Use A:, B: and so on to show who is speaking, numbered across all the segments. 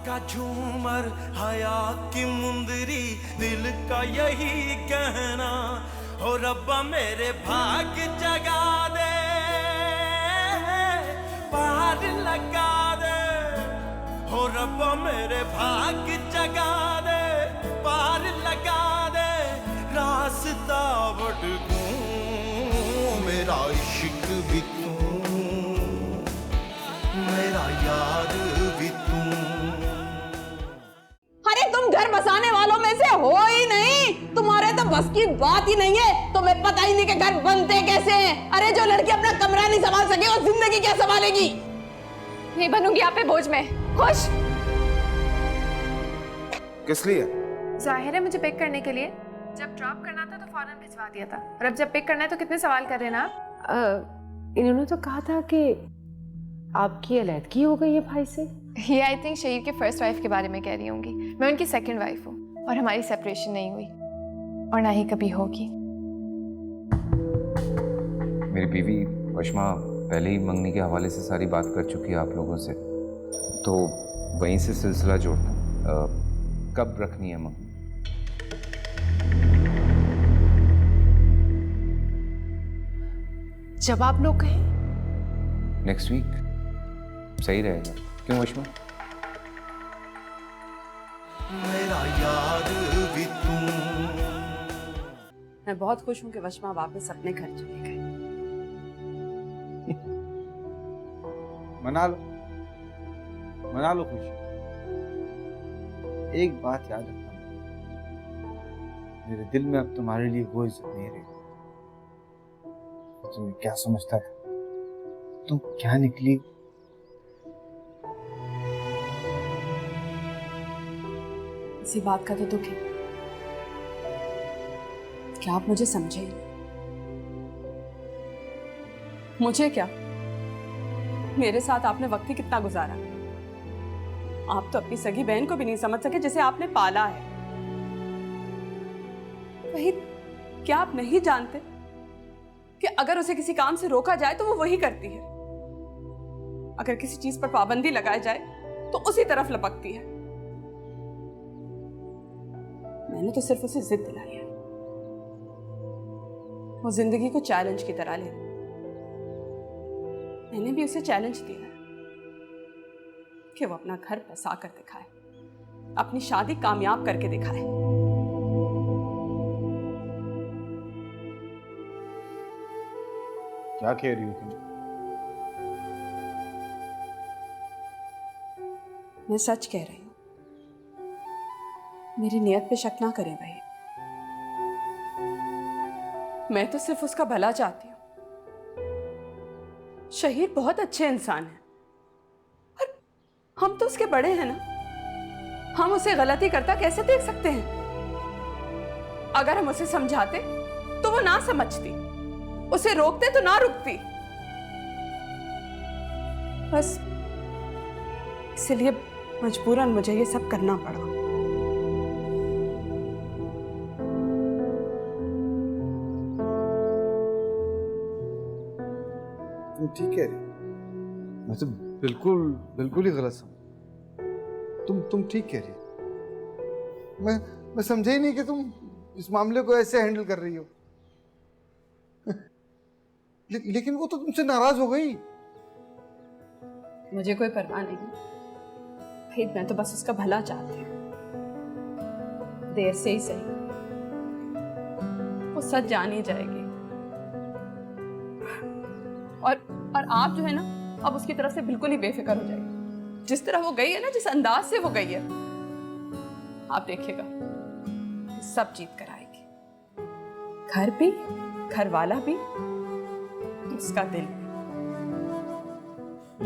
A: का झूमर, हया की मुंदरी, दिल का यही कहना। हो रब्बा मेरे भाग जगा दे, पार लगा दे। हो रब्बा मेरे भाग जगा दे, पार लगा दे। रास्ता भटकूं, मेरा इश्क भी तू, मेरा यार भी तू।
B: अरे तुम घर बसाने वालों में से हो ही नहीं, तुम्हारे तो बस की बात ही नहीं है। तुम्हें पता ही नहीं कि घर बनते कैसे हैं। अरे जो लड़की अपना कमरा नहीं संभाल सके वो जिंदगी क्या संभालेगी।
C: नहीं बनूंगी आप पे बोझ में। खुश
D: किस लिए?
C: जाहिर है मुझे पिक करने के लिए। जब ड्रॉप करना था तो फौरन भिजवा दिया था, और अब जब पिक करना है तो कितने सवाल कर रहे हैं आप?
E: इन्होंने तो कहा था कि आपकी अलैदगी हो गई है भाई से।
C: ये आई थिंक शहीर की फर्स्ट वाइफ के बारे में कह रही होंगी। मैं उनकी सेकंड वाइफ हूँ और हमारी सेपरेशन नहीं हुई और ना ही कभी होगी।
D: मेरी बीवी वशमा पहले ही मंगनी के हवाले से सारी बात कर चुकी है आप लोगों से, तो वहीं से सिलसिला जोड़ना। कब रखनी है मंगनी?
E: जब आप लोग कहें।
D: नेक्स्ट वीक सही रहेगा, क्यों वशमा?
A: मेरा यार भी तू।
B: मैं बहुत खुश हूँ कि वशमा वापस अपने घर चले गए।
F: मना लो खुशी। एक बात याद रखना, मेरे दिल में अब तुम्हारे लिए वो इज्जत नहीं रही। तुम्हें क्या समझता था, तुम क्या निकली।
B: इसी बात का तो दुख है कि आप मुझे समझे ही नहीं। मुझे क्या, मेरे साथ आपने वक्त ही कितना गुजारा। आप तो अपनी सगी बहन को भी नहीं समझ सके जिसे आपने पाला है। वही क्या आप नहीं जानते कि अगर उसे किसी काम से रोका जाए तो वो वही करती है, अगर किसी चीज पर पाबंदी लगाई जाए तो उसी तरफ लपकती है। मैंने तो सिर्फ उसे जिद दिलाई है। वो जिंदगी को चैलेंज की तरह ले। मैंने भी उसे चैलेंज दिया है कि वो अपना घर बसा कर दिखाए, अपनी शादी कामयाब करके दिखाए।
F: क्या कह रही हो तुम?
B: मैं सच कह रही हूं, मेरी नियत पे शक ना करें भाई। मैं तो सिर्फ उसका भला चाहती हूँ। शहीर बहुत अच्छे इंसान हैं और हम तो उसके बड़े हैं ना। हम उसे गलती करता कैसे देख सकते हैं? अगर हम उसे समझाते तो वो ना समझती, उसे रोकते तो ना रुकती। बस इसलिए मजबूरन मुझे ये सब करना पड़ा।
F: तुम ठीक कह रही हो। मैं तो बिल्कुल ही गलत समझ। तुम ठीक कह रही हो। मैं समझा ही नहीं कि तुम इस मामले को ऐसे हैंडल कर रही हो। लेकिन वो तो तुमसे नाराज हो गई।
B: मुझे कोई परवाह नहीं भाई, मैं तो बस उसका भला चाहती हूँ। देर से ही सही वो सच जान ही जाएगी। और आप जो है ना, अब उसकी तरफ से बिल्कुल ही बेफिक्र हो जाएगी। जिस तरह वो गई है ना, जिस अंदाज से वो गई है, आप देखिएगा सब जीत कर आएगी। घर भी, घर वाला भी, उसका दिल भी।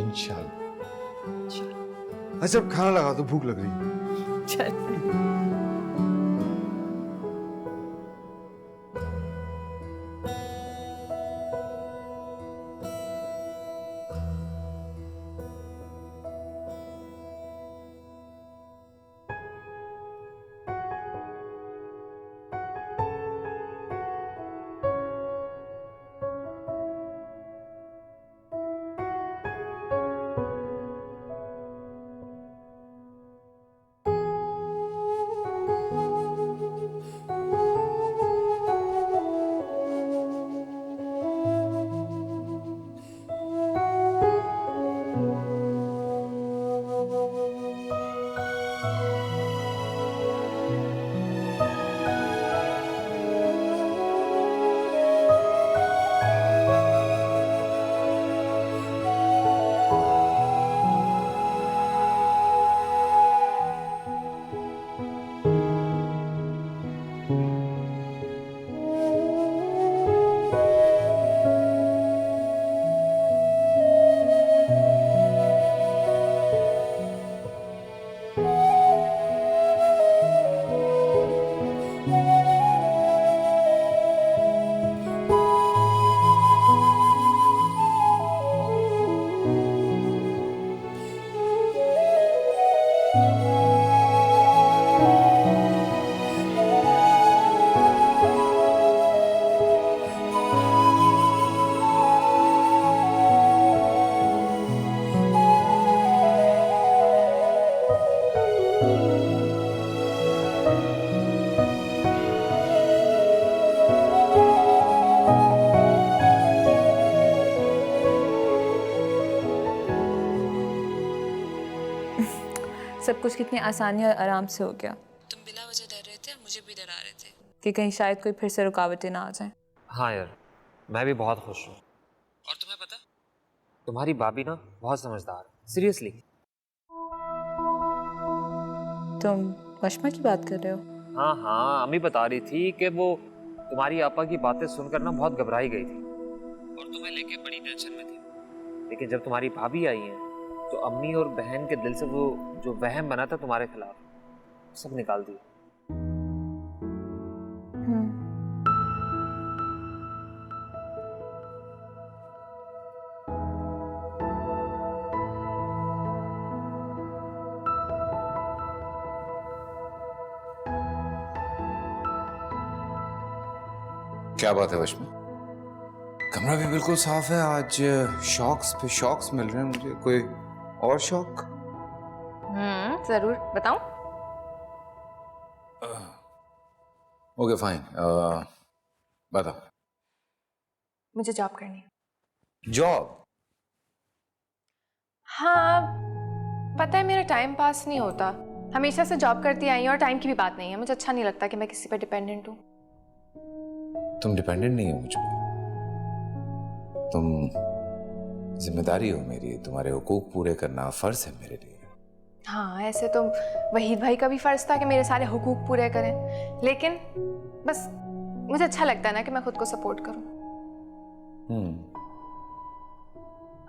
F: इंशाल्लाह। अच्छा अब खाना लगा दो, भूख लग रही है।
B: चल
G: सब कुछ कितनी आसानी और आराम से हो गया। तुम बिना वजह डर रहे थे और मुझे भी डरा रहे थे कि कहीं शायद कोई फिर से रुकावटें ना आ जाएं।
H: हाँ यार, मैं भी बहुत खुश हूँ। और तुम्हें पता, तुम्हारी भाभी ना बहुत समझदार है, सीरियसली।
G: तुम वशमा की बात कर रहे हो?
H: हाँ हाँ, अम्मी बता रही थी कि वो तुम्हारी आपा की बातें सुनकर ना बहुत घबराई गई थी और तुम्हें लेके बड़ी टेंशन में थी। लेकिन जब तुम्हारी भाभी आई हैं तो अम्मी और बहन के दिल से वो जो वहम बना था तुम्हारे खिलाफ सब निकाल दिया।
D: क्या बात है वशमा? कमरा भी बिल्कुल साफ है। आज शॉक्स पे शॉक्स मिल रहे हैं मुझे। कोई और शॉक?
C: जरूर बताऊं।
D: ओके फाइन, बताओ।
C: मुझे जॉब करनी है।
D: जॉब?
C: हाँ, पता है मेरा टाइम पास नहीं होता। हमेशा से जॉब करती आई हूँ और टाइम की भी बात नहीं है। मुझे अच्छा नहीं लगता कि मैं किसी पर डिपेंडेंट हूँ।
D: तुम डिपेंडेंट नहीं हो मुझ पे, तुम जिम्मेदारी हो मेरी। तुम्हारे हुकूक पूरे करना फर्ज है मेरे लिए।
C: हाँ, ऐसे तो वहीद भाई का भी फर्ज था कि मेरे सारे हुकूक पूरे करें, लेकिन बस मुझे अच्छा लगता है ना कि मैं खुद को सपोर्ट करूं।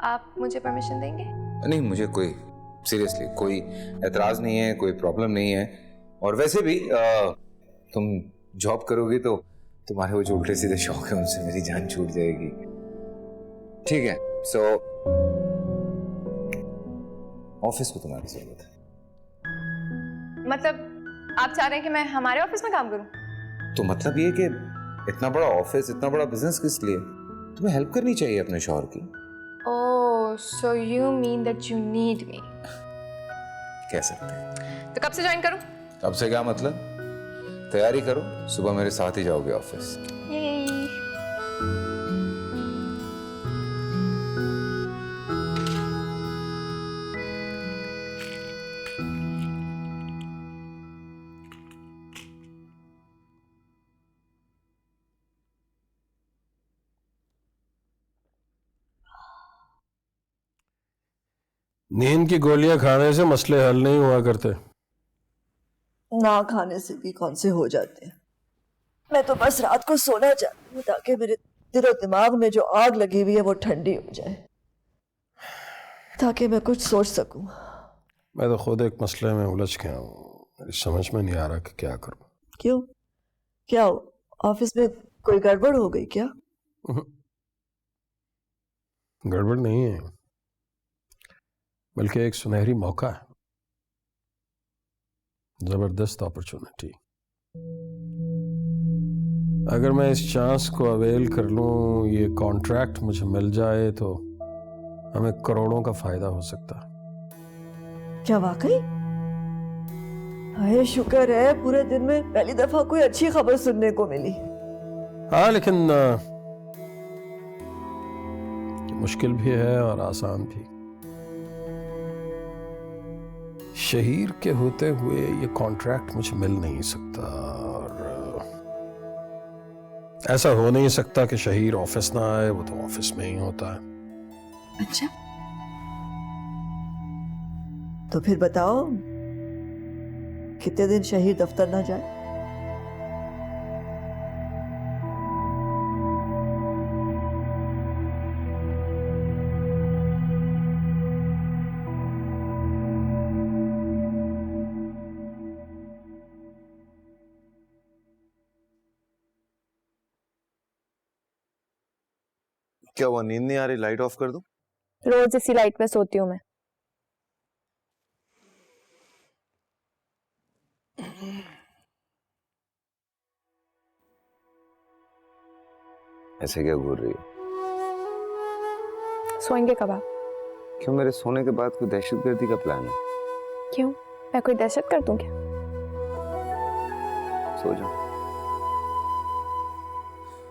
C: आप मुझे परमिशन देंगे?
D: नहीं, मुझे कोई सीरियसली कोई एतराज नहीं है, कोई प्रॉब्लम नहीं है। और वैसे भी तुम जॉब करोगी तो तुम्हारे वो जो उल्टे सीधे शौक है उनसे मेरी जान छूट जाएगी। ठीक है, सो ऑफिस को तुम्हारी जरूरत है।
C: मतलब आप चाह रहे हैं कि मैं हमारे ऑफिस में काम करूं?
D: तो मतलब ये कि इतना बड़ा ऑफिस, इतना बड़ा बिजनेस किस लिए? तुम्हें हेल्प करनी चाहिए अपने शौहर की।
C: Oh, so you mean that you need me?
D: कह सकते हैं।
C: तो कब से ज्वाइन करूं?
D: अब से क्या मतलब? तैयारी करो, सुबह मेरे साथ ही जाओगे ऑफिस।
I: नींद की गोलियां खाने से मसले हल नहीं हुआ करते।
J: ना खाने से भी कौन से हो जाते हैं। मैं तो बस रात को सोना चाहती हूँ ताकि मेरे दिलो दिमाग में जो आग लगी हुई है वो ठंडी हो जाए, ताकि मैं कुछ सोच सकूं।
I: मैं तो खुद एक मसले में उलझ गया हूँ, मेरी समझ में नहीं आ रहा कि क्या करूं।
J: क्यों? क्या ऑफिस में कोई गड़बड़ हो गई क्या?
I: गड़बड़ नहीं है, बल्कि एक सुनहरी मौका है, जबरदस्त अपॉर्चुनिटी। अगर मैं इस चांस को अवेल कर लूं, ये कॉन्ट्रैक्ट मुझे मिल जाए तो हमें करोड़ों का फायदा हो सकता है।
J: क्या वाकई? हाय शुक्र है, पूरे दिन में पहली दफा कोई अच्छी खबर सुनने को मिली।
I: हाँ, लेकिन मुश्किल भी है और आसान भी। शहीर के होते हुए ये कॉन्ट्रैक्ट मुझे मिल नहीं सकता, और ऐसा हो नहीं सकता कि शहीर ऑफिस ना आए, वो तो ऑफिस में ही होता है।
J: अच्छा, तो फिर बताओ कितने दिन शहीर दफ्तर ना जाए?
K: क्या हुआ, नींद नहीं आ रही? लाइट ऑफ कर दूं?
C: रोज इसी लाइट में सोती हूँ मैं।
D: ऐसे क्या घूर रही है?
C: सोएंगे कब आप?
D: क्यों, मेरे सोने के बाद कोई दहशतगर्दी का प्लान है?
C: क्यों, मैं कोई दहशत कर दूं क्या?
D: सो जाओ।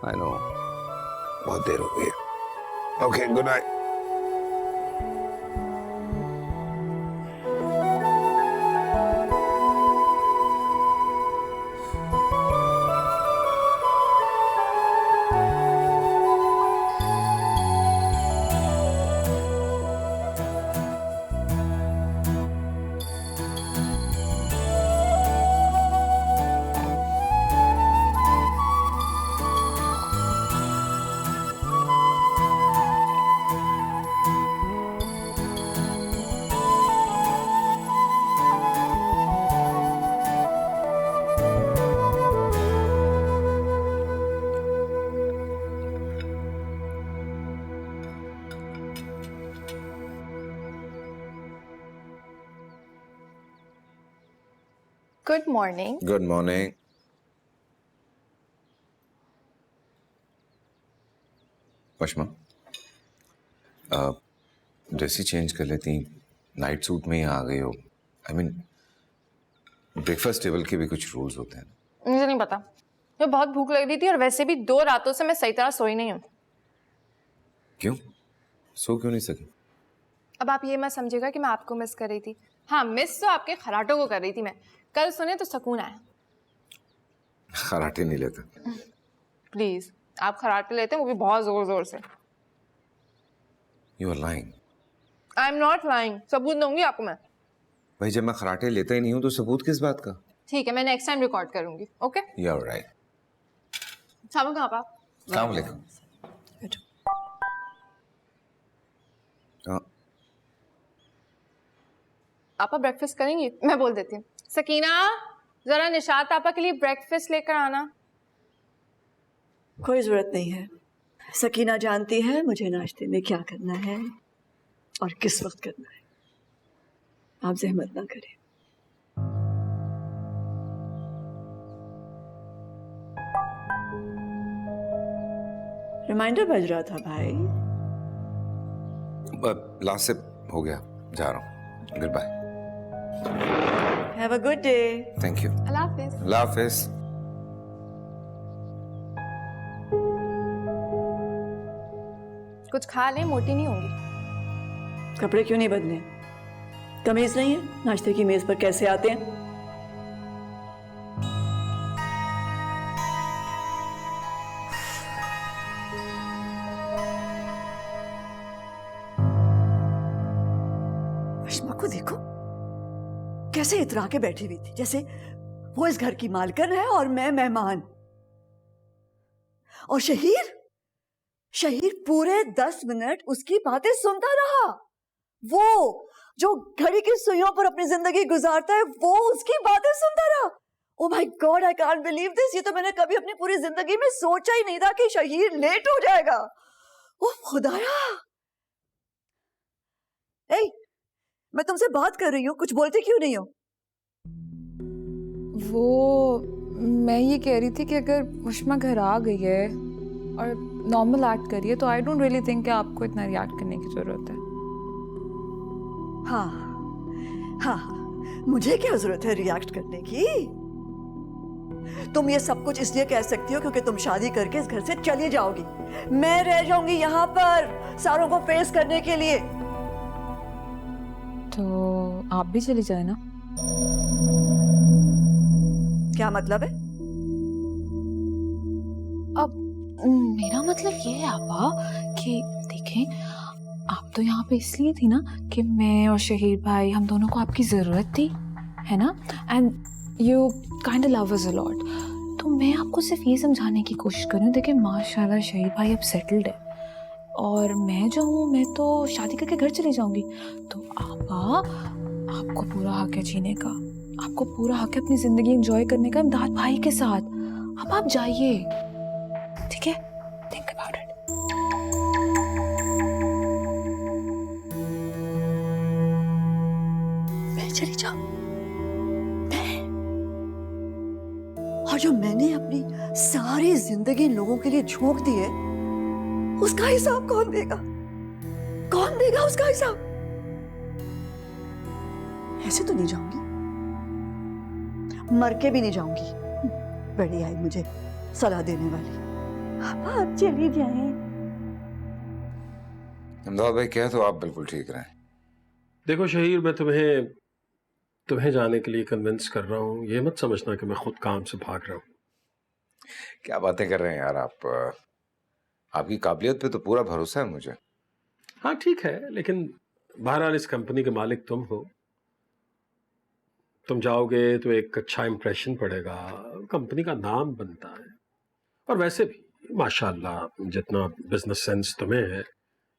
D: आई नो, बहुत देर हो गई। Okay, good night.
C: Good morning.
D: Good morning. पश्मा, ड्रेस ही चेंज कर लेती, नाइट सूट में ही आ गई हो। आई मीन, ब्रेकफास्ट टेबल के भी कुछ रूल्स होते हैं।
C: मुझे नहीं पता, मुझे बहुत भूख लग रही थी और वैसे भी 2 रातों से मैं सही तरह सोई नहीं हूँ।
D: क्यों, सो क्यों नहीं सकी?
C: अब आप ये मत समझिएगा कि मैं आपको मिस कर रही थी। हाँ, मिस तो आपके खराटों को कर रही थी मैं। कल सुने तो सुकून आया।
D: खराटे नहीं लेता।
C: प्लीज, आप खराटे लेते हैं, वो भी बहुत जोर जोर से।
D: You are lying.
C: I am not lying, सबूत दूंगी आपको मैं।
D: भाई, जब मैं खराटे लेता ही नहीं हूँ तो सबूत किस बात का?
C: ठीक है, मैं नेक्स्ट टाइम रिकॉर्ड करूंगी। Okay,
D: You are right.
C: सामने कहाँ आप?
D: अस्सलाम वालेकुम। हाँ,
C: आपा ब्रेकफास्ट करेंगी? मैं बोल देती हूँ, सकीना जरा निशात आपा के लिए ब्रेकफास्ट लेकर आना।
J: कोई जरूरत नहीं है, सकीना जानती है मुझे नाश्ते में क्या करना है और किस वक्त करना है। आप जहमत ना करें। रिमाइंडर बज रहा था भाई।
D: लास्ट से हो गया, जा रहा हूँ। Good bye.
J: Have a good day.
D: Thank you.
C: अल्लाह हाफिज।
D: अल्लाह हाफिज।
C: कुछ खा ले, मोटी नहीं होंगी।
J: कपड़े क्यों नहीं बदले? तमीज नहीं है नाश्ते की मेज पर कैसे आते हैं? पश्मा को देखो कैसे इतरा के बैठी हुई थी, जैसे वो इस घर की मालकिन है और मैं मेहमान। और शहीर पूरे 10 मिनट उसकी बातें सुनता रहा। वो जो घड़ी की सुइयों पर अपनी जिंदगी गुजारता है, वो उसकी बातें सुनता रहा। Oh my God, I can't believe this. ये तो मैंने कभी अपनी पूरी जिंदगी में सोचा ही नहीं था कि शहीर लेट हो जाएगा। ओ खुदाया। ए, मैं तुमसे बात कर रही हूँ, कुछ बोलते क्यों नहीं हो?
G: वो मैं ये कह रही थी कि अगर मुश्मा घर आ गई है और नॉर्मल एक्ट करी है तो आई डोंट रियली थिंक कि आपको इतना रिएक्ट करने की जरूरत है।
J: हाँ, मुझे क्या जरूरत है रिएक्ट करने की? तुम ये सब कुछ इसलिए कह सकती हो क्योंकि तुम शादी करके इस घर से चली जाओगी। मैं रह जाऊंगी यहाँ पर सारों को फेस करने के लिए।
G: तो आप भी चली जाए ना।
J: क्या मतलब है?
G: अब मेरा मतलब ये है आपा कि देखें, आप तो यहाँ पे इसलिए थी ना कि मैं और शहीर भाई हम दोनों को आपकी ज़रूरत थी, है ना? And you kind of love us a lot. तो मैं आपको सिर्फ ये समझाने की कोशिश कर रही हूँ, देखिए माशाल्लाह शहीर भाई अब सेटल्ड है और मैं जो हूँ मैं तो शादी करके घर चली जाऊँगी। तो आपा, आपको पूरा हक है जीने का, आपको पूरा हक है अपनी ज़िंदगी एंजॉय करने का इमदाद भाई के साथ। अब आप जाइए, ठीक है? Think about it.
J: मैं चली जाऊं? और जो मैंने अपनी सारी जिंदगी इन लोगों के लिए झोंक दी है, उसका हिसाब कौन देगा? कौन देगा उसका हिसाब? ऐसे तो नहीं जाऊंगी, मर के भी नहीं जाऊंगी। बड़ी आई मुझे सलाह देने वाली। आप चली जाएं।
D: अहमदाबाद भाई क्या तो आप बिल्कुल ठीक रहें।
I: देखो शहीर, मैं तुम्हें जाने के लिए कन्विंस कर रहा हूँ, ये मत समझना कि मैं खुद काम से भाग रहा हूँ।
D: क्या बातें कर रहे हैं यार आप। आपकी काबिलियत पे तो पूरा भरोसा है मुझे।
I: हाँ ठीक है, लेकिन बहरहाल इस कंपनी के मालिक तुम हो। तुम जाओगे तो एक अच्छा इंप्रेशन पड़ेगा, कंपनी का नाम बनता है। और वैसे भी माशाल्लाह जितना बिजनेस सेंस तुम्हें है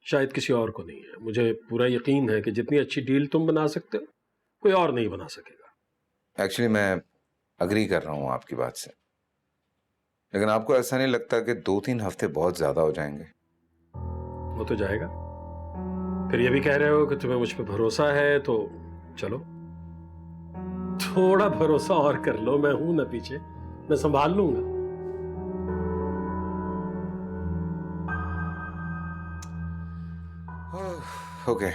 I: शायद किसी और को नहीं है। मुझे पूरा यकीन है कि जितनी अच्छी डील तुम बना सकते हो कोई और नहीं बना सकेगा।
D: एक्चुअली मैं अग्री कर रहा हूँ आपकी बात से, लेकिन आपको ऐसा नहीं लगता कि 2-3 हफ्ते बहुत ज्यादा हो जाएंगे?
I: वो तो जाएगा। फिर ये भी कह रहे हो कि तुम्हें मुझ पे भरोसा है, तो चलो थोड़ा भरोसा और कर लो। मैं हूं ना पीछे, मैं संभाल लूंगा।
D: ओके।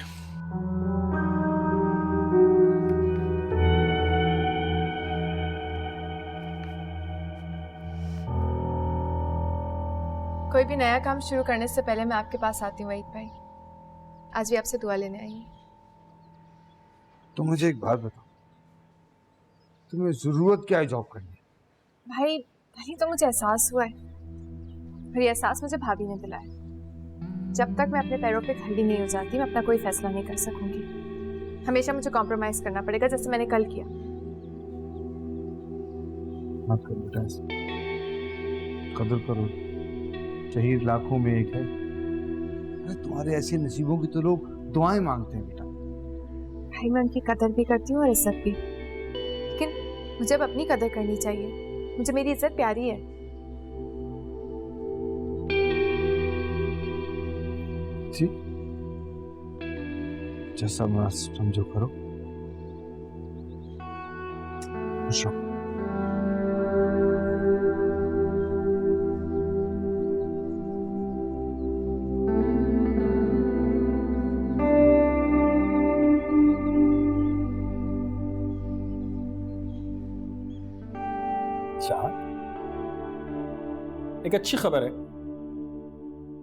C: कोई भी नया काम शुरू करने से पहले मैं आपके पास आती हूँ वहीद भाई। आज भी आपसे दुआ लेने आई हूँ।
F: तो मुझे एक बात बताओ, तुम्हें जरूरत क्या है जॉब करने?
C: भाई भाई तो मुझे एहसास हुआ है, और ये एहसास मुझे भाभी ने दिलाया। जब तक मैं अपने पैरों पे खड़ी नहीं हो जाती मैं अपना कोई फैसला नहीं कर सकूंगी। हमेशा मुझे कॉम्प्रोमाइज करना पड़ेगा, जैसे मैंने कल किया।
F: मत करो बेटा, कदर करो। शहीद लाखों में एक है। अरे तुम्हारे ऐसे नसीबों की तो लोग दुआएं मांगते हैं बेटा।
C: भाई मैं उनकी कदर भी करती हूँ और इज्जत भी, लेकिन मुझे अब अपनी कदर करनी चाहिए। मुझे मेरी इज्जत प्यारी है।
F: जी, जैसा मैं समझो करो। खुश रहो।
I: एक अच्छी खबर है,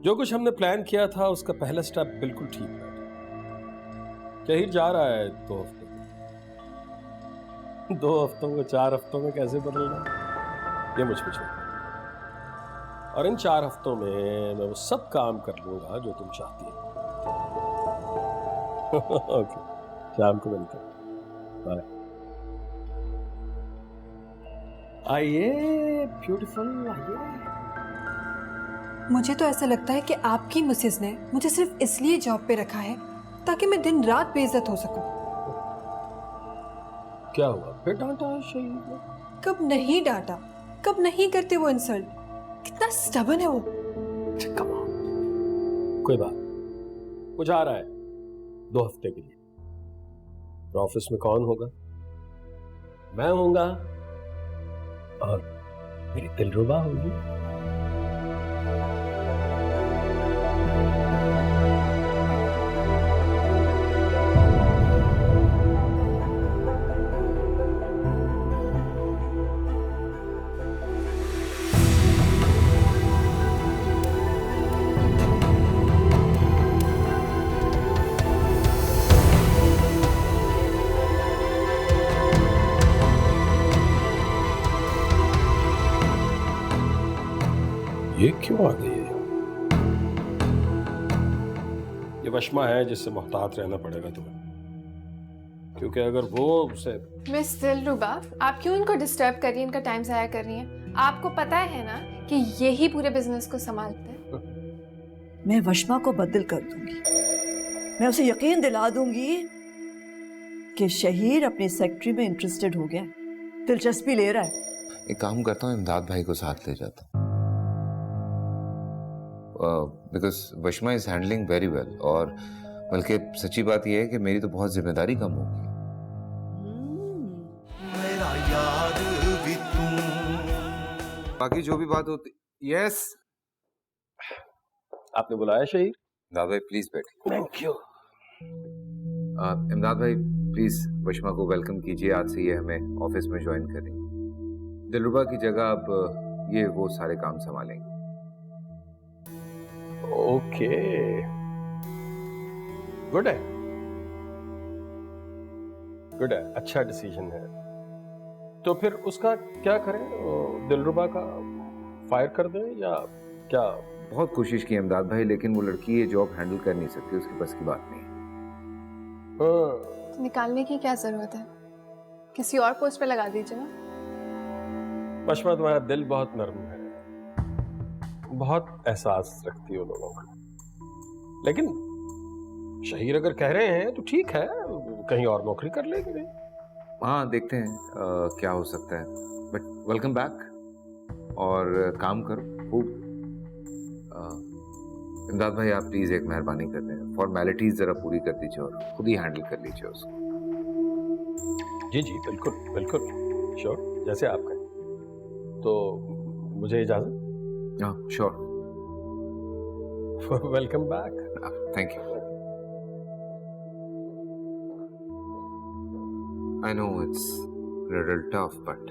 I: जो कुछ हमने प्लान किया था उसका पहला स्टेप बिल्कुल ठीक बैठा। शहीर जा रहा है 2 हफ्ते में। 2 हफ्तों को 4 हफ्तों में कैसे बदलना, ये मुझ पे छोड़। और इन 4 हफ्तों में मैं वो सब काम कर लूंगा जो तुम चाहती हो। ओके, शाम को मिलते हैं। बाय। आइए ब्यूटीफुल, आइए।
L: मुझे तो ऐसा लगता है कि आपकी मिसेस ने मुझे सिर्फ इसलिए जॉब पे रखा है ताकि मैं दिन रात बेइज्जत हो सकूं।
I: क्या हुआ, फिर डांटा है शहीद ने?
L: कब नहीं डांटा, कब नहीं करते वो इंसल्ट। कितना स्टबर्न है वो।
I: कोई बात, वो जा रहा है 2 हफ्ते के लिए। तो ऑफिस में कौन होगा? मैं होऊंगा और मेरी दिलरुबा होगी। ये क्यों आ गई है? ये वशमा है जिससे मोहतात रहना पड़ेगा तुम्हें, क्योंकि अगर वो उसे।
C: मिस दिलरुबा, आप क्यों इनको डिस्टर्ब कर रही हैं, इनका टाइम ज़ाया कर रही हैं? आपको पता है ना कि यही पूरे बिजनेस को संभालते हैं।
J: मैं वशमा को बदल कर दूंगी। मैं उसे यकीन दिला दूंगी कि शहीर अपने सेक्रेटरी में इंटरेस्टेड हो गया, दिलचस्पी ले रहा है।
D: एक काम करता हूँ, इमदाद भाई को साथ ले जाता हूँ, because Washma is handling very well. और बल्कि सच्ची बात यह है कि मेरी तो बहुत जिम्मेदारी कम होगी।
A: मेरा यार भी तू
D: बाकी जो भी बात होती। यस
I: आपने बुलाया शहीर?
D: इमदाद भाई प्लीज बैठिए।
I: Thank you.
D: इमदाद भाई प्लीज बशमा को वेलकम कीजिए। आज से ये हमें ऑफिस में ज्वाइन करेंगे। दिलरुबा की जगह अब ये वो सारे काम संभालेंगे।
I: ओके, गुड है, गुड है, अच्छा डिसीजन है। तो फिर उसका क्या करें? दिलरुबा का फायर कर दें या क्या?
D: बहुत कोशिश की इमदाद भाई, लेकिन वो लड़की ये जॉब हैंडल कर नहीं सकती, उसके बस की बात नहीं।
C: तो निकालने की क्या जरूरत है? किसी और पोस्ट पे लगा दीजिए ना।
I: बशमा तुम्हारा दिल बहुत नर्म है, बहुत एहसास रखती हो लोगों का। लेकिन शहीर अगर कह रहे हैं तो ठीक है, कहीं और नौकरी कर लेंगे।
D: हाँ देखते हैं क्या हो सकता है। बट वेलकम बैक और काम करो खूब। इमदाद भाई आप प्लीज एक मेहरबानी कर दें, फॉर्मेलिटीज जरा पूरी कर दीजिए और खुद ही हैंडल कर लीजिए उसको।
I: जी जी बिल्कुल बिल्कुल, श्योर, जैसे आप कहें। तो मुझे इजाजत?
D: हाँ sure.
I: Welcome back.
D: Thank you. I know it's a little tough, but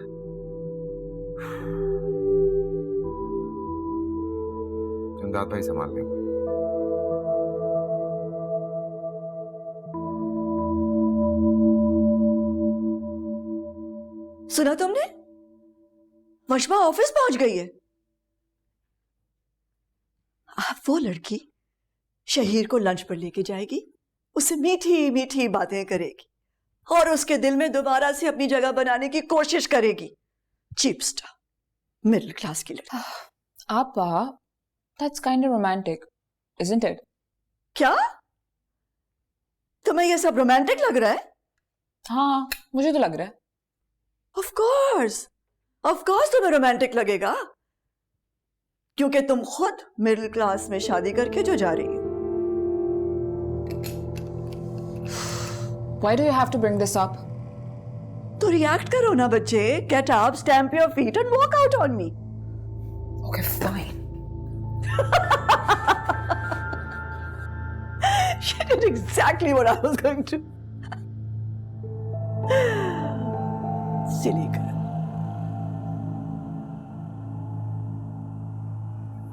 D: इमदाद भाई संभाल लेंगे।
J: सुना तुमने? बशमा ऑफिस पहुंच गई है। अब वो लड़की शहीर को लंच पर लेके जाएगी, उससे मीठी मीठी बातें करेगी और उसके दिल में दोबारा से अपनी जगह बनाने की कोशिश करेगी। चीप स्टार, मिडिल क्लास की लड़की।
G: Appa, that's kind of romantic, isn't it?
J: क्या तुम्हें यह सब रोमांटिक लग रहा है?
G: हाँ, मुझे तो लग रहा है।
J: ऑफ कोर्स तुम्हें रोमांटिक लगेगा, क्योंकि तुम खुद मिडिल क्लास में शादी करके जो जा रही हो।
G: Why do you have to bring this up?
J: तो रिएक्ट करो ना बच्चे। Get up, stamp your feet and walk out on me.
G: Okay, fine.
J: She did exactly what I was going to. Silly girl.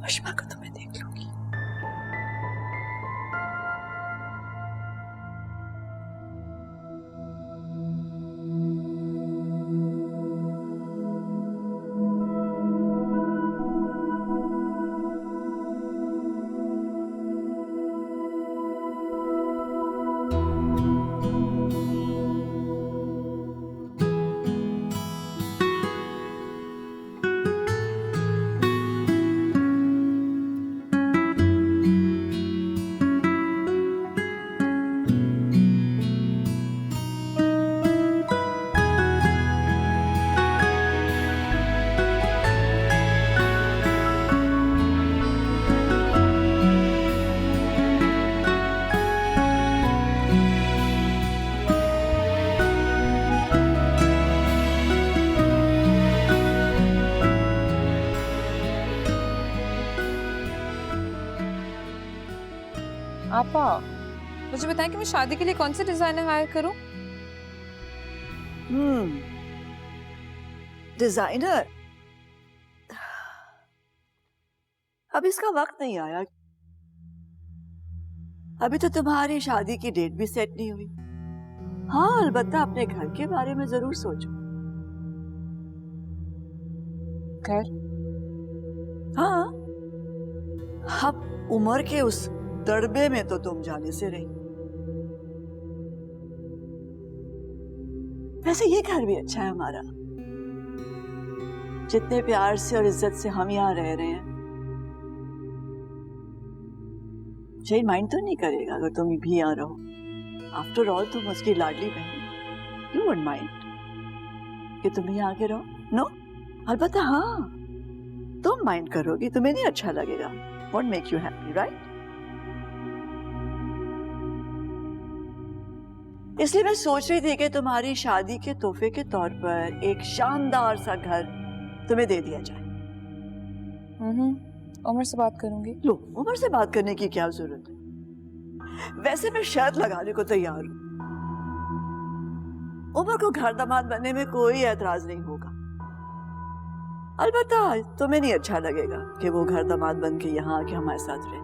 J: बशमा को तो मैं देख लूंगी।
C: आपा, मुझे बताएं कि मैं शादी के लिए कौन से डिजाइनर हायर करूं?
J: डिजाइनर? अब इसका वक्त नहीं आया। अभी तो तुम्हारी शादी की डेट भी सेट नहीं हुई। हाँ, अलबत्ता अपने घर के बारे में जरूर सोचो।
C: घर?
J: हाँ, अब उम्र के उस दड़बे में तो तुम जाने से रही। वैसे ये घर भी अच्छा है हमारा, जितने प्यार से और इज्जत से हम यहाँ रह रहे हैं। जैन माइंड तो नहीं करेगा अगर तुम भी यहाँ रहो। आफ्टर ऑल तुम उसकी लाडली बहन। यू वोंट माइंड कि तुम भी यहाँ के रहो? नो? अलबत्ता हाँ, तुम माइंड करोगी, तुम्हें नहीं अच्छा लगेगा। Won't make you happy, right? इसलिए मैं सोच रही थी कि तुम्हारी शादी के तोहफे के तौर पर एक शानदार सा घर तुम्हें दे दिया जाए।
G: उमर से बात करूंगी।
J: लो, उमर से बात करने की क्या जरूरत है? वैसे मैं शर्त लगाने को तैयार हूँ। उमर को घर दामाद बनने में कोई एतराज नहीं होगा। अलबत्ता तुम्हें नहीं अच्छा लगेगा कि वो घर दामाद बन के यहाँ आके हमारे साथ रहे।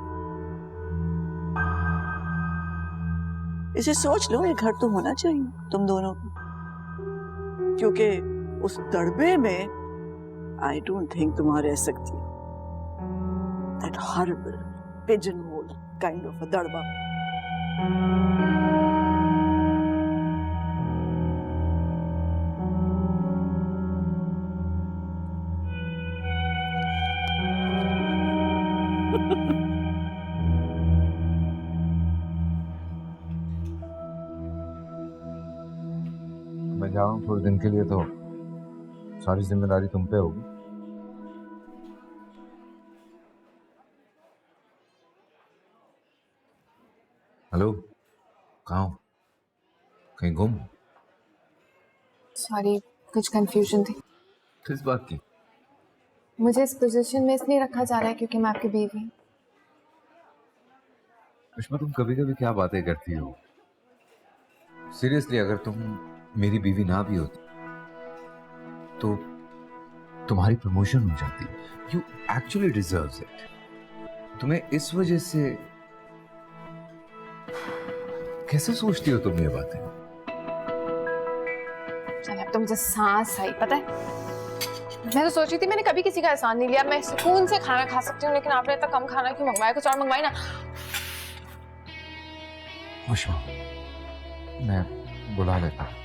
J: इसे सोच लो, एक घर तो होना चाहिए तुम दोनों को, क्योंकि उस दड़बे में आई डोंट थिंक तुम रह सकती हो। That horrible pigeonhole kind of a Darba.
D: मैं जा रहा हूँ थोड़े दिन के लिए, तो सारी जिम्मेदारी तुम पे होगी। हेलो, कहाँ हो? कहीं गुम?
C: सॉरी, कुछ कंफ्यूजन थी।
D: किस बात की?
C: मुझे इस पोजीशन में इसलिए रखा जा रहा है क्योंकि मैं आपकी बीवी हूँ।
D: उष्मा, तुम कभी कभी क्या बातें करती हो? सीरियसली, अगर तुम मेरी बीवी ना भी होती तो तुम्हारी प्रमोशन हो जाती। You actually deserves it. तुम्हें इस वजह से कैसे सोचती हो तुम ये बातें?
C: चल, अब तो मुझे सांस आई। पता है, मैं तो सोच रही थी मैंने कभी किसी का एहसान नहीं लिया, मैं सुकून से खाना खा सकती हूँ, लेकिन आपने इतना कम खाना क्यों मंगवाया? कुछ और मंगवाई ना।
D: उष्मा, मैं बुला लेता हूँ।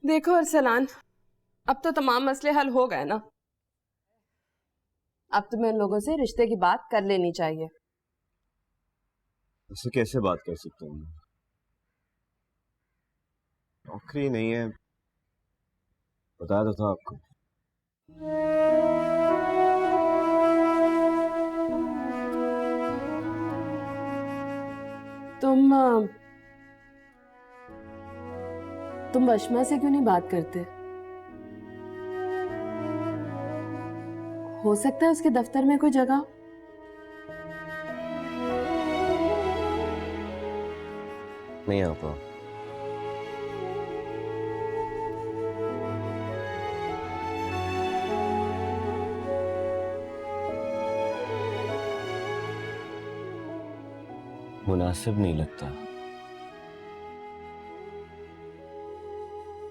B: देखो अरसलान, अब तो तमाम मसले हल हो गए ना। अब तुम्हें इन लोगों से रिश्ते की बात कर लेनी चाहिए।
K: ऐसे कैसे बात कर सकता हूँ? नौकरी नहीं है, बताया तो था आपको।
B: तुम वशमा से क्यों नहीं बात करते? हो सकता है उसके दफ्तर में कोई जगह।
K: नहीं आता। मुनासिब नहीं लगता।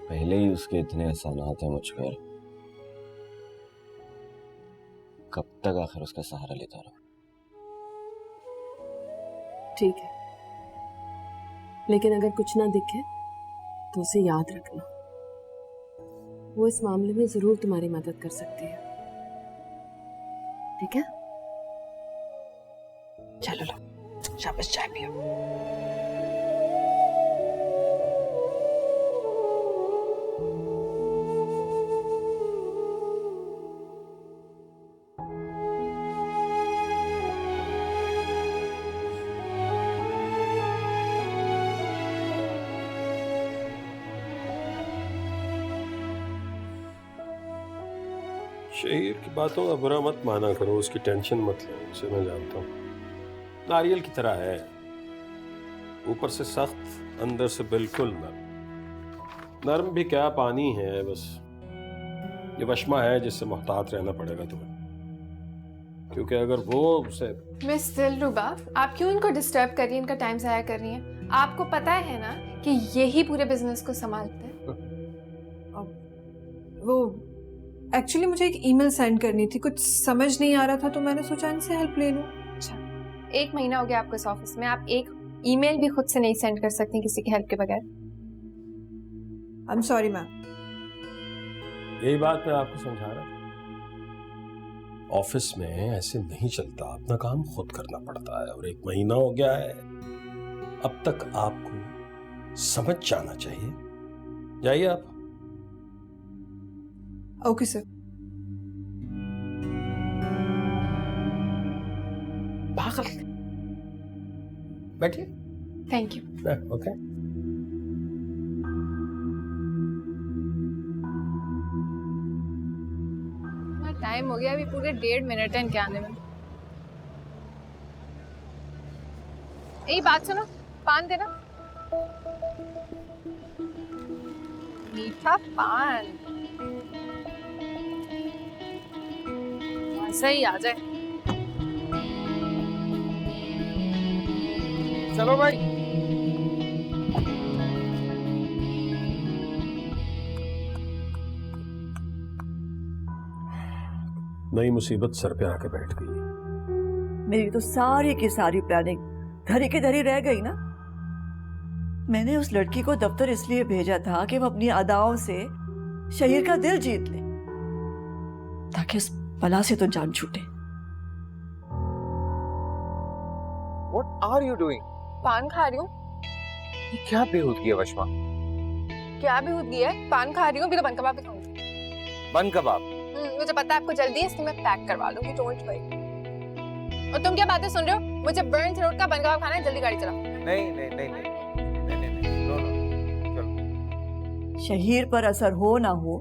K: पहले ही उसके इतने एहसानात हैं मुझ पर, कब तक आखिर उसका सहारा लेता रहूं?
B: ठीक है, लेकिन अगर कुछ ना दिखे तो उसे याद रखना, वो इस मामले में जरूर तुम्हारी मदद कर सकती है। ठीक है? चलो लो, शाबाश, चाय पियो।
I: शहीर की बातों का बुरा मत माना करो, उसकी टेंशन मत लो, उसे मैं जानता हूँ। नारियल की तरह है, ऊपर से सख्त, अंदर से बिल्कुल नरम। नरम भी क्या, पानी है बस। ये वशमा है जिससे मोहतात रहना पड़ेगा तुम्हें, क्योंकि अगर वो उसे।
C: मिस दिलरुबा, आप क्यों इनको डिस्टर्ब कर रही हैं, इनका टाइम ज़ाया कर रही हैं? आपको पता है ना कि यही पूरे बिजनेस को संभालते हैं।
L: वो एक्चुअली मुझे एक ईमेल सेंड करनी थी, कुछ समझ नहीं आ रहा था तो मैंने सोचा इनसे हेल्प ले लूं।
C: अच्छा, 1 महीना हो गया आपको इस ऑफिस में, आप एक ईमेल भी खुद से नहीं सेंड कर सकती किसी की हेल्प के बगैर।
L: I am sorry ma'am.
I: यही बात मैं आपको समझा रहा था। ऑफिस में ऐसे नहीं चलता, अपना काम खुद करना पड़ता है, और 1 महीना हो गया है, अब तक आपको समझ जाना चाहिए। जाइए आप।
L: Okay sir.
I: पागल। बैठिए।
C: Thank you.
I: ओके।
C: टाइम हो गया, अभी पूरे 1.5 मिनट है इनके आने में। एक बात सुनो, पान देना। मीठा पान ऐसा ही आ जाए।
K: चलो भाई।
I: नई मुसीबत सर पे आके बैठ गई।
J: मेरी तो सारी की सारी प्लानिंग धरी की धरी रह गई ना। मैंने उस लड़की को दफ्तर इसलिए भेजा था कि वो अपनी अदाओं से शहीर का दिल जीत ले, ताकि उस बला से तो जान छूटे।
D: What are you doing?
C: पान खा रही हूँ।
D: ये क्या बेहूदगी है वशमा?
C: क्या बेहूदगी है? पान खा रही हूँ, अभी तो बन कबाब भी खाऊंगी।
D: बन कबाब?
C: मुझे पता है आपको जल्दी है, इसलिए मैं पैक करवा लूंगी, डोंट वरी। और तुम क्या बातें सुन रहे हो? मुझे बर्न थ्रोट का बन कबाब खाना है, जल्दी गाड़ी चलाओ।
D: नहीं नहीं नहीं नहीं नहीं नहीं नहीं, नो नो, चलो।
J: शहीर पर असर हो ना हो,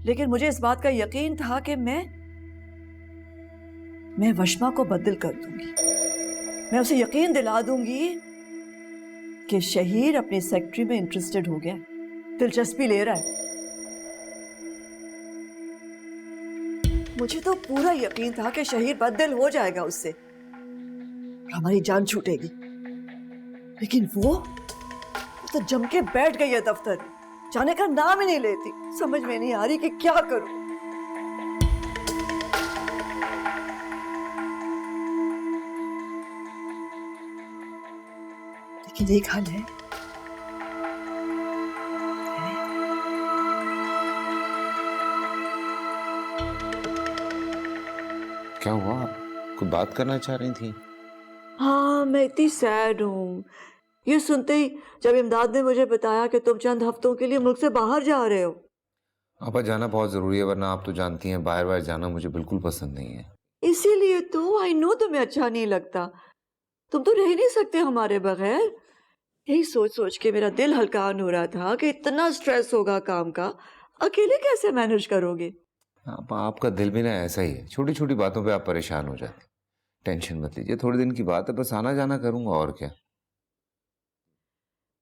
J: लेकिन मुझे इस बात का यकीन था कि मैं वशमा को बदल कर दूंगी। मैं उसे यकीन दिला दूंगी कि शहीर अपनी सेक्रेटरी में इंटरेस्टेड हो गया, दिलचस्पी ले रहा है। मुझे तो पूरा यकीन था कि शहीर बदल हो जाएगा उससे, हमारी जान छूटेगी। लेकिन वो तो जम के बैठ गई है दफ्तर, जाने का नाम ही नहीं लेती। समझ में नहीं आ रही कि क्या करूं। लेकिन एक हल है।
D: क्या हुआ? कोई बात करना चाह रही थी?
J: हाँ, मैं इतनी सैड हूँ ये सुनते ही, जब इमदाद ने मुझे बताया कि तुम चंद हफ्तों के लिए मुल्क से बाहर जा रहे हो।
D: आपा जाना बहुत जरूरी है, वरना आप तो जानती हैं बाहर बाहर जाना मुझे बिल्कुल पसंद नहीं है।
J: इसीलिए तो आई नो तुम्हें अच्छा नहीं लगता, तुम तो रह नहीं सकते हमारे बगैर। यही सोच सोच के मेरा दिल हल्कान हो रहा था कि इतना स्ट्रेस होगा काम का, अकेले कैसे मैनेज करोगे।
D: आपका दिल भी ना ऐसा ही है, छोटी छोटी बातों पे आप परेशान हो जाते। टेंशन मत लीजिए, थोड़े दिन की बात है, बस आना जाना करूंगा और क्या।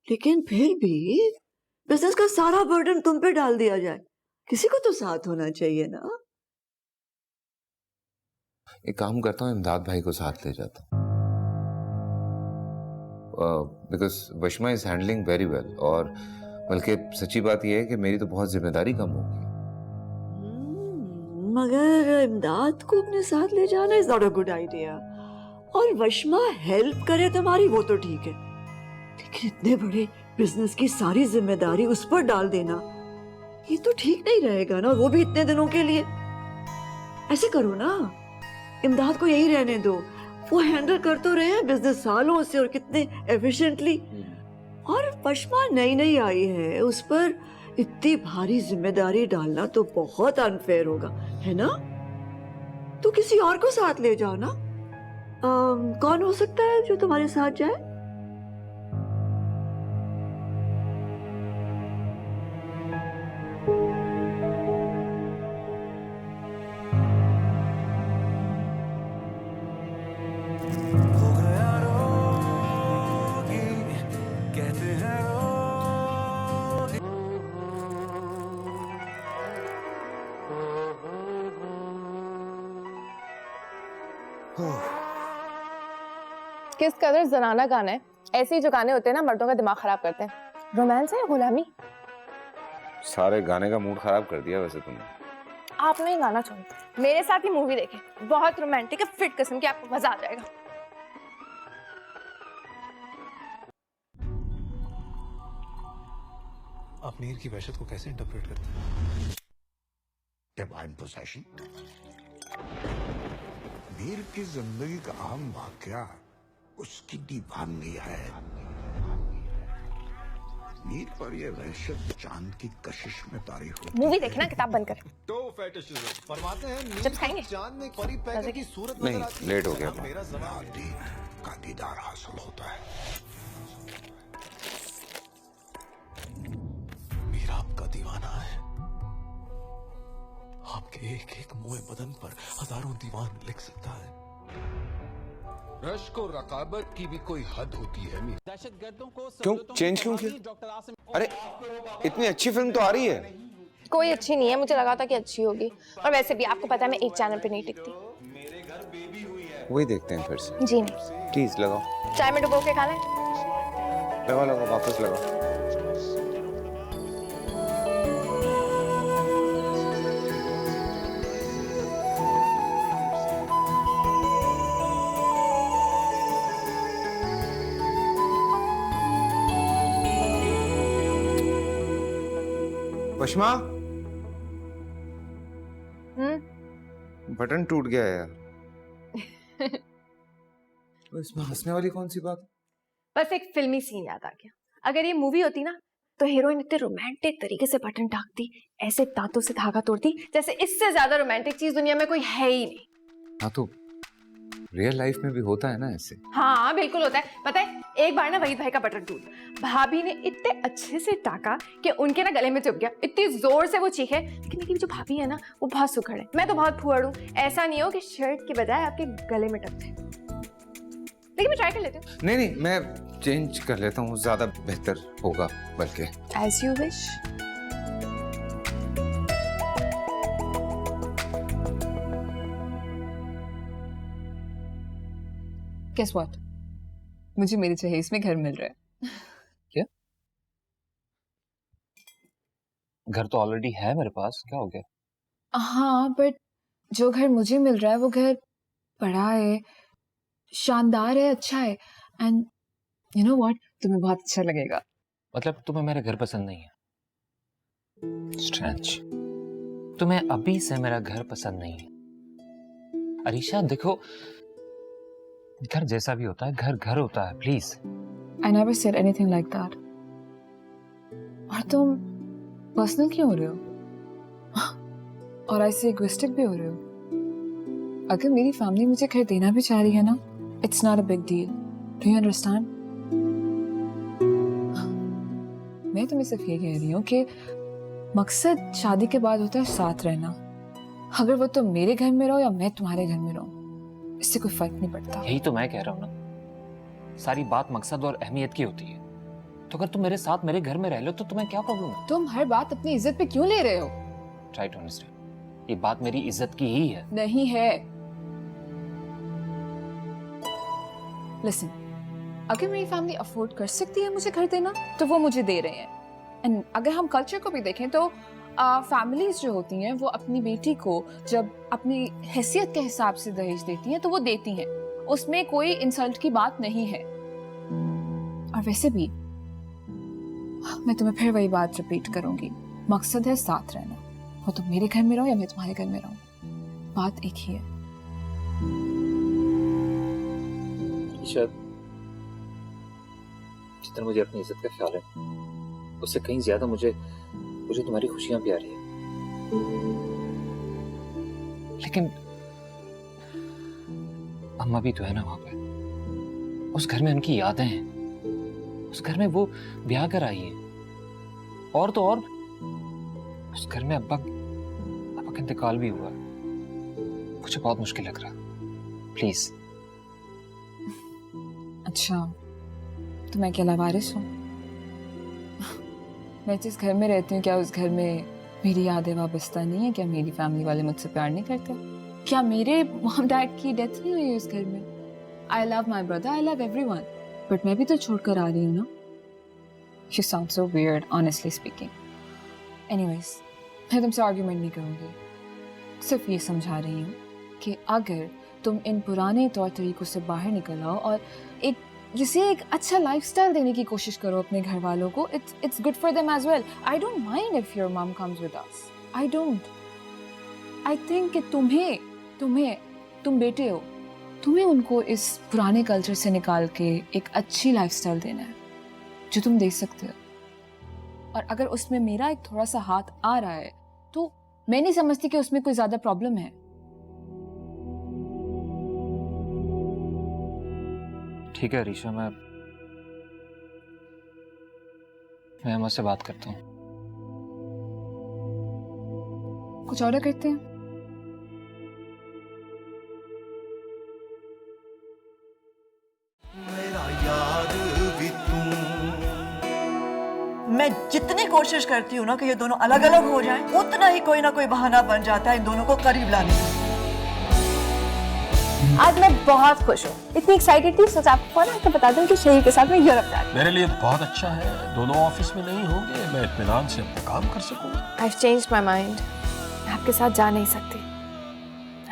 J: लेकिन फिर भी बिजनेस का सारा बर्डन तुम पे डाल दिया जाए, किसी को तो साथ होना चाहिए ना।
D: एक काम करता हूँ, इमदाद भाई को साथ ले जाता हूँ, because Washma is handling very well. और बल्कि सच्ची बात यह है कि मेरी तो बहुत जिम्मेदारी कम होगी।
J: मगर इमदाद को अपने साथ ले जाना is not a good idea. और वशमा हेल्प करे तुम्हारी, वो तो ठीक है, लेकिन इतने बड़े बिजनेस की सारी जिम्मेदारी उस पर डाल देना, ये तो ठीक नहीं रहेगा ना, वो भी इतने दिनों के लिए। ऐसे करो ना, इमदाद को यही रहने दो, वो हैंडल कर तो रहे हैं बिजनेस सालों से और कितने एफिशिएंटली। और वशमा नई नई आई है, उस पर इतनी भारी जिम्मेदारी डालना तो बहुत अनफेयर होगा, है ना। तो किसी और को साथ ले जाओ ना। कौन हो सकता है जो तुम्हारे साथ जाए?
C: किस कदर जनाना गाना है, ऐसे ही जो गाने होते हैं ना मर्दों का दिमाग खराब करते हैं। रोमांस है या गुलामी?
D: सारे गाने का मूड खराब कर दिया वैसे तुमने।
C: आप नहीं गाना छोड़ो, मेरे साथ ही मूवी देखें, बहुत रोमांटिक है, फिट किस्म की, आपको मजा आ जाएगा।
M: आप मीर की वहशत को कैसे इंटरप्रेट करते हैं?
N: जब आई एम पोसेशन, मीर की जिंदगी का अहम वाकया उसकी दीवानगी है। मीर पर ये वहशत चांद की कशिश में तारी होती
C: मूवी देखना, किताब बंद कर।
M: तो फेटिशिज्म फरमाते हैं
C: चिप्स खाएंगे?
M: चांद में परी पैके की सूरत नजर आती है।
D: नहीं, लेट हो गया।
M: मेरा ज़माना
N: दीन का दीदार हासिल होता है।
M: मीरा आपका दीवाना है। आपके एक एक मुए बदन पर हजारों दीवान लिख सकता है।
N: रश्क और रकाबत की भी कोई हद होती है।
M: दहशतगर्दों को
D: क्यों चेंज क्यों किया? अरे इतनी अच्छी फिल्म तो आ रही है।
C: कोई अच्छी नहीं है, मुझे लगा था कि अच्छी होगी। और वैसे भी आपको पता है मैं एक चैनल पे नहीं टिकती।
D: वही देखते हैं फिर से।
C: जी नहीं।
D: प्लीज लगाओ।
C: चाय में डुबो के खाना है?
D: लगाओ लगाओ, वापस लगाओ। पश्मा, बटन टूट गया है यार। तो इसमें हंसने वाली कौन सी बात?
C: बस एक फिल्मी सीन याद आ गया। अगर ये मूवी होती ना तो हीरोइन इतने रोमांटिक तरीके से बटन टाकती, ऐसे दांतों से धागा तोड़ती, जैसे इससे ज्यादा रोमांटिक चीज दुनिया में कोई है ही नहीं।
D: हाँ तो रियल लाइफ में भी होता है ना ऐसे।
C: हाँ बिल्कुल होता है। पता है एक बार ना वहीद भाई का बटन टूट, भाभी ने इतने अच्छे से टाका कि उनके ना गले में चुभ गया। इतनी जोर से वो चीखे, लेकिन मेरी जो भाभी है ना वो बहुत सुखड़ है। मैं तो बहुत फुहड़ हूँ। ऐसा नहीं हो कि शर्ट के बजाय आपके गले में टक जाए। लेकिन मैं ट्राई कर लेती हूँ।
D: नहीं नहीं, मैं चेंज कर लेता हूँ, ज्यादा बेहतर होगा बल्कि।
C: As you wish.
B: Guess what? मुझे मेरे जहेज में घर मिल रहा है।
H: क्या? घर तो ऑलरेडी है मेरे पास, क्या हो गया?
G: हाँ बट जो घर मुझे मिल रहा है वो घर बड़ा है, शानदार है, अच्छा है। एंड यू नो व्हाट, तुम्हें बहुत अच्छा लगेगा।
H: मतलब तुम्हें मेरा घर पसंद नहीं है? स्ट्रेंज। तुम्हें अभी से मेरा घर पसंद नहीं है? अरीशा देखो, घर जैसा भी होता है, घर घर होता है, please.
G: I never said anything like that. और तुम पर्सनल क्यों हो रहे हो? और ऐसे इगोइस्टिक भी हो रहे हो? अगर मेरी फैमिली मुझे घर देना भी चाह रही है ना, it's not a big deal. Do you understand? मैं तुम्हें सिर्फ ये कह रही हूँ कि मकसद शादी के बाद होता है साथ रहना। अगर वो तुम मेरे घर में रहो या मैं तुम्हारे घर में रहूं, इससे कोई फर्क नहीं पड़ता।
H: यही तो मैं कह रहा हूँ ना, सारी बात मकसद और अहमियत की होती है। तो अगर तुम मेरे साथ मेरे घर में रह लो तो तुम्हें क्या प्रॉब्लम है?
G: तुम हर बात अपनी इज्जत पे क्यों ले रहे हो?
H: ट्राई टू अंडरस्टैंड, ये बात मेरी इज्जत की ही है।
G: नहीं है। लिसन, अगर मेरी फैमिली अफोर्ड कर सकती है मुझे घर देना तो वो मुझे दे रहे हैं। एंड अगर हम कल्चर को भी देखें तो फैमिलीज जो होती हैं वो अपनी बेटी को जब अपनी हैसियत के हिसाब से दहेज देती हैं तो वो देती हैं, उसमें कोई इंसल्ट की बात नहीं है। और वैसे भी मैं तुम्हें फिर वही बात रिपीट करूंगी, मकसद है साथ रहना। वो तुम मेरे घर में रहो या मैं तुम्हारे घर में रहूं, बात एक ही है।
H: शायद जितना मुझे अपनी इज्जत का ख्याल है, उससे कहीं ज्यादा मुझे तुम्हारी खुशियां प्यारी है। लेकिन अम्मा भी तो है ना वहां पे, उस घर में उनकी यादें हैं, उस घर में वो ब्याह कर आई है, और तो और उस घर में अब्बा का इंतकाल भी हुआ। मुझे बहुत मुश्किल लग रहा, प्लीज।
G: अच्छा, तो मैं क्या लावारिस हूँ? मैं जिस घर में रहती हूँ क्या उस घर में मेरी यादें वाबस्ता नहीं है? क्या मेरी फैमिली वाले मुझसे प्यार नहीं करते? क्या मेरे मॉम डैड की डेथ नहीं हुई उस घर में? I love my brother, I love everyone, but मैं भी तो छोड़कर आ रही हूँ ना। You sound so weird, honestly speaking. Anyways, मैं तुमसे आर्ग्यूमेंट नहीं करूँगी, सिर्फ ये समझा रही हूँ कि अगर तुम इन पुराने तौर तरीकों से बाहर निकल आओ और एक अच्छा लाइफस्टाइल देने की कोशिश करो अपने घर वालों को, it's good for them as well. I don't mind if your mom comes with us. I don't. I think कि तुम बेटे हो, तुम्हें उनको इस पुराने कल्चर से निकाल के एक अच्छी लाइफस्टाइल देना है जो तुम दे सकते हो। और अगर उसमें मेरा एक थोड़ा सा हाथ आ रहा है तो मैं नहीं समझती कि उसमें कोई ज्यादा प्रॉब्लम है।
H: ठीक है ऋषा, मैं अम्मा से बात करता हूँ।
G: कुछ ऑर्डर करते हैं?
A: मेरा यार भी तू।
J: मैं जितनी कोशिश करती हूँ ना कि ये दोनों अलग अलग हो जाएं, उतना ही कोई ना कोई बहाना बन जाता है इन दोनों को करीब लाने का।
C: आज मैं बहुत खुश हूँ, इतनी एक्साइटेड थी, सोचा आपको ना तो बता दूं कि शहीर के साथ मैं यूरोप जा रही हूँ।
I: मेरे लिए बहुत अच्छा है, दोनों ऑफिस में नहीं होंगे, मैं इत्मीनान से अपना काम कर सकूंगा।
C: I've changed my mind. मैं आपके साथ जा नहीं सकती।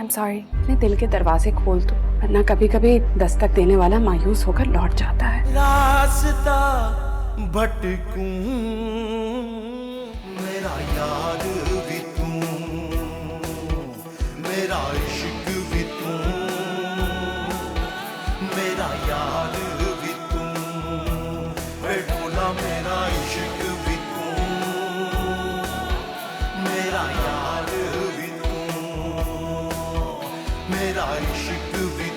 C: I'm sorry.
B: अपने दिल के दरवाजे खोल दो, वरना कभी कभी दस्तक देने वाला मायूस होकर लौट जाता है।
A: रास्ता भटकूं, मेरा यार भी तू, मेरा इश्क भी तू, मेरा यार भी तू, ढोला मेरा इश्क भी तू, मेरा यार भी तू, मेरा इश्क भी